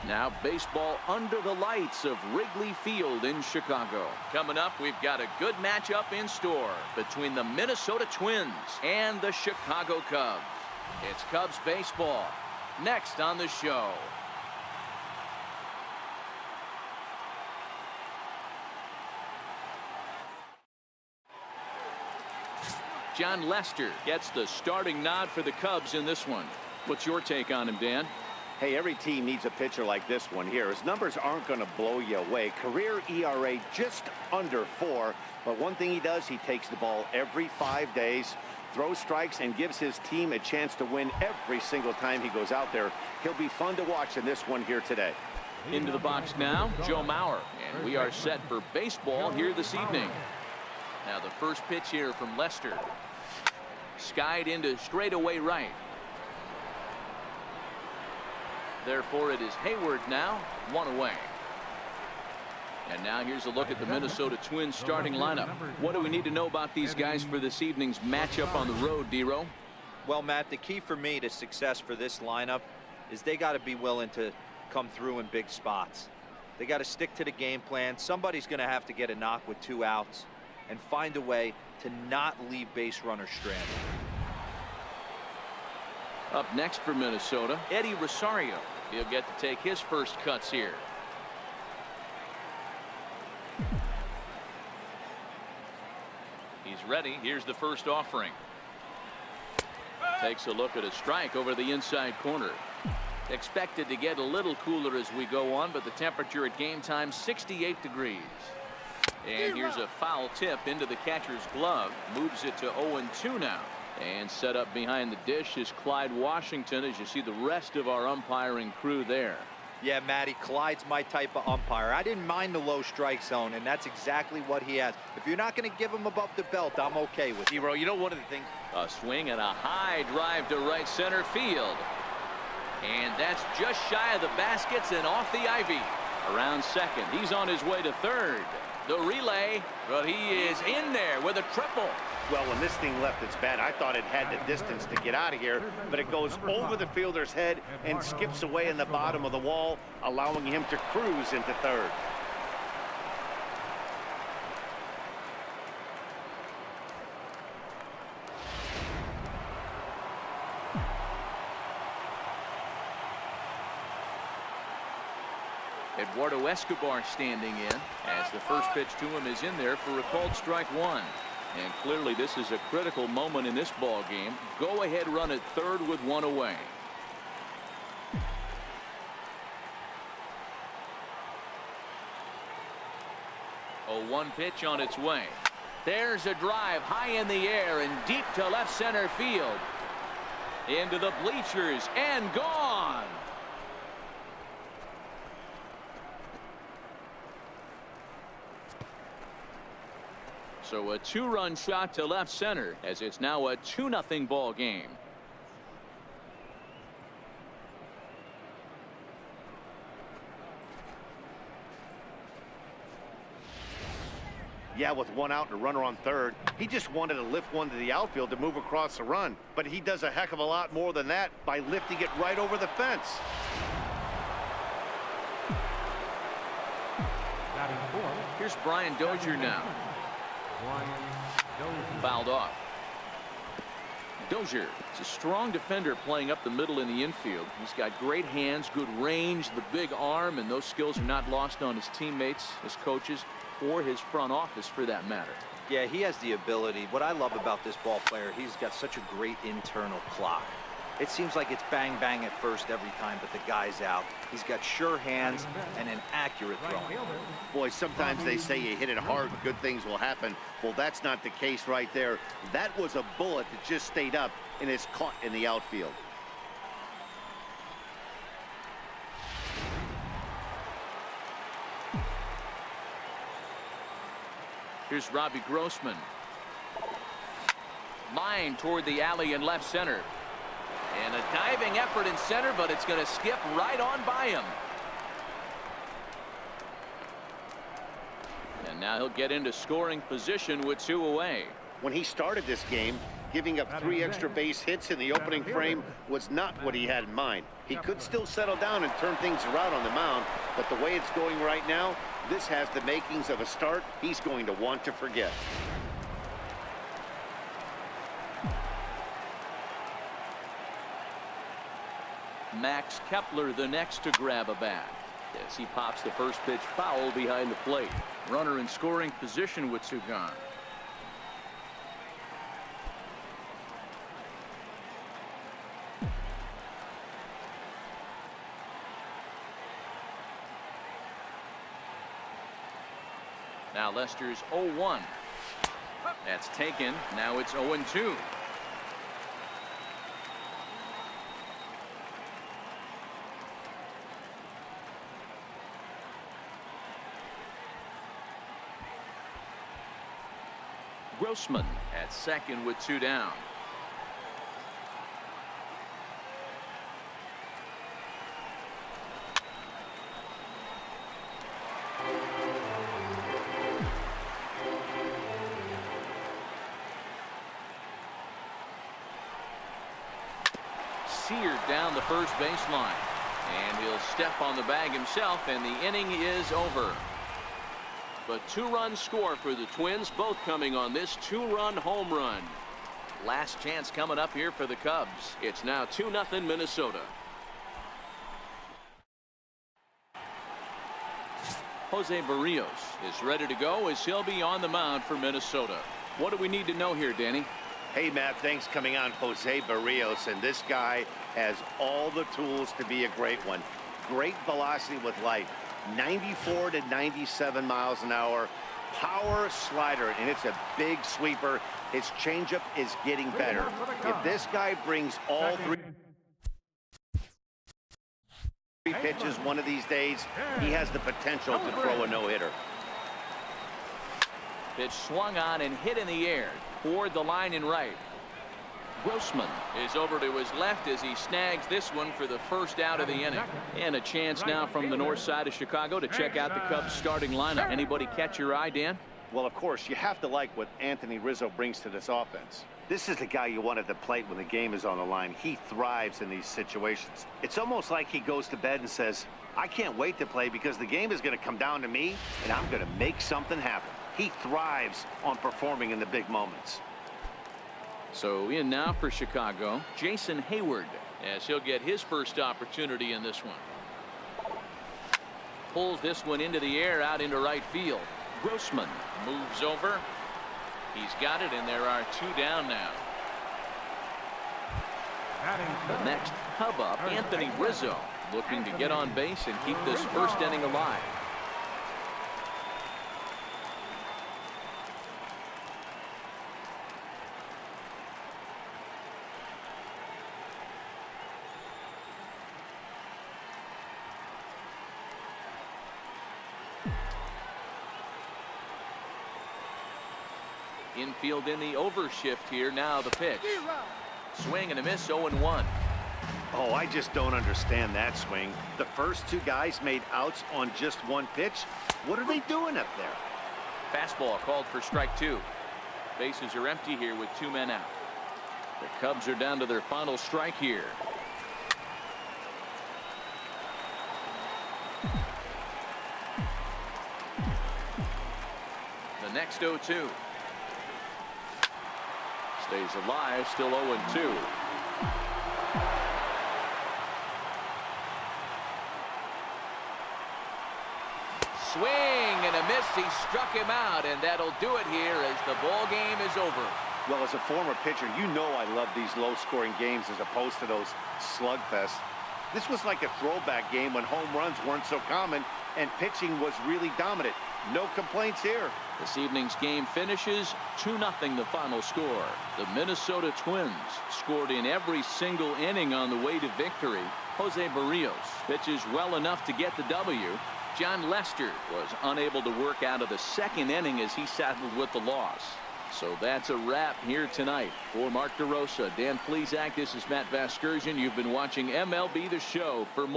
Now baseball under the lights of Wrigley Field in Chicago. Coming up, we've got a good matchup in store between the Minnesota Twins and the Chicago Cubs. It's Cubs baseball next on the show. John Lester gets the starting nod for the Cubs in this one. What's your take on him, Dan? Hey, every team needs a pitcher like this one here. His numbers aren't going to blow you away. Career ERA just under 4. But one thing he does, he takes the ball every 5 days, throws strikes, and gives his team a chance to win every single time he goes out there. He'll be fun to watch in this one here today. Into the box now, Joe Mauer. And we are set for baseball here this evening. Now the first pitch here from Lester. Skied into straightaway right. Therefore, it is Hayward now, 1 away. And now here's a look at the Minnesota Twins starting lineup. What do we need to know about these guys for this evening's matchup on the road, D-Row? Well, Matt, the key for me to success for this lineup is they got to be willing to come through in big spots. They got to stick to the game plan. Somebody's going to have to get a knock with 2 outs and find a way to not leave base runners stranded. Up next for Minnesota, Eddie Rosario. He'll get to take his first cuts here. He's ready. Here's the first offering. Takes a look at a strike over the inside corner. Expected to get a little cooler as we go on, but the temperature at game time 68 degrees. And here's a foul tip into the catcher's glove. Moves it to 0-2 now. And set up behind the dish is Clyde Washington, as you see the rest of our umpiring crew there. Yeah, Matty, Clyde's my type of umpire. I didn't mind the low strike zone, and that's exactly what he has. If you're not going to give him above the belt, I'm okay with it. Hero, you know, one of the things. A swing and a high drive to right center field. And that's just shy of the baskets and off the ivy. Around second, he's on his way to third. The relay, but he is in there with a triple. Well, when this thing left its bat, I thought it had the distance to get out of here, but it goes over the fielder's head and skips away in the bottom of the wall, allowing him to cruise into third. Eduardo Escobar standing in as the first pitch to him is in there for a called strike 1. And clearly this is a critical moment in this ball game. Go ahead run at third with 1 away. A 1 pitch on its way. There's a drive high in the air and deep to left center field. Into the bleachers and gone. So a 2-run shot to left center as it's now a 2-0 ball game. Yeah, with 1 out and a runner on third, he just wanted to lift one to the outfield to move across the run. But he does a heck of a lot more than that by lifting it right over the fence. Here's Brian Dozier now. Fouled off. Dozier is a strong defender playing up the middle in the infield. He's got great hands, good range, the big arm, and those skills are not lost on his teammates, his coaches, or his front office for that matter. Yeah, he has the ability. What I love about this ball player, he's got such a great internal clock. It seems like it's bang bang at first every time, but the guy's out. He's got sure hands and an accurate throw. Boy, sometimes they say you hit it hard, good things will happen. Well, that's not the case right there. That was a bullet that just stayed up and is caught in the outfield. Here's Robbie Grossman. Line toward the alley in left center. And a diving effort in center, but it's going to skip right on by him. And now he'll get into scoring position with 2 away. When he started this game, Giving up 3 extra base hits in the opening frame was not what he had in mind. He could still settle down and turn things around on the mound, but the way it's going right now, this has the makings of a start he's going to want to forget. Max Kepler the next to grab a bat as he pops the first pitch foul behind the plate. Runner in scoring position with two gone. Now Lester's 0-1. That's taken. Now it's 0-2. Grossman at second with two down. Seared down the first baseline, and he'll step on the bag himself, and the inning is over. But 2-run score for the Twins, both coming on this 2-run home run. Last chance coming up here for the Cubs. It's now 2-0 Minnesota. Jose Barrios is ready to go as he'll be on the mound for Minnesota. What do we need to know here, Danny? Hey, Matt, thanks. Coming on Jose Barrios, and this guy has all the tools to be a great one. Great velocity with life. 94 to 97 miles an hour, power slider, and it's a big sweeper. His changeup is getting better. If this guy brings all three pitches one of these days, he has the potential to throw a no-hitter. Pitch swung on and hit in the air toward the line and right. Grossman is over to his left as he snags this one for the first out of the inning. And a chance now from the north side of Chicago to check out the Cubs starting lineup. Anybody catch your eye, Dan? Well, of course, you have to like what Anthony Rizzo brings to this offense. This is the guy you want at the plate when the game is on the line. He thrives in these situations. It's almost like he goes to bed and says, I can't wait to play because the game is going to come down to me and I'm going to make something happen. He thrives on performing in the big moments. So in now for Chicago, Jason Hayward, as he'll get his first opportunity in this one. Pulls this one into the air out into right field. Grossman moves over. He's got it, and there are two down now. The next Cub up, Anthony Rizzo, looking to get on base and keep this first inning alive. Infield in the overshift here. Now the pitch. Swing and a miss, 0-1. Oh, I just don't understand that swing. The first two guys made outs on just one pitch. What are they doing up there? Fastball called for strike two. Bases are empty here with two men out. The Cubs are down to their final strike here. The next 0-2. Stays alive, still 0-2. Swing and a miss. He struck him out, and that'll do it here as the ball game is over. Well, as a former pitcher, you know I love these low-scoring games as opposed to those slugfests. This was like a throwback game when home runs weren't so common and pitching was really dominant. No complaints here. This evening's game finishes 2-0 the final score. The Minnesota Twins scored in every single inning on the way to victory. Jose Barrios pitches well enough to get the W. John Lester was unable to work out of the second inning as he saddled with the loss. So that's a wrap here tonight. For Mark DeRosa, Dan Plesac, this is Matt Vasgersian. You've been watching MLB The Show. For more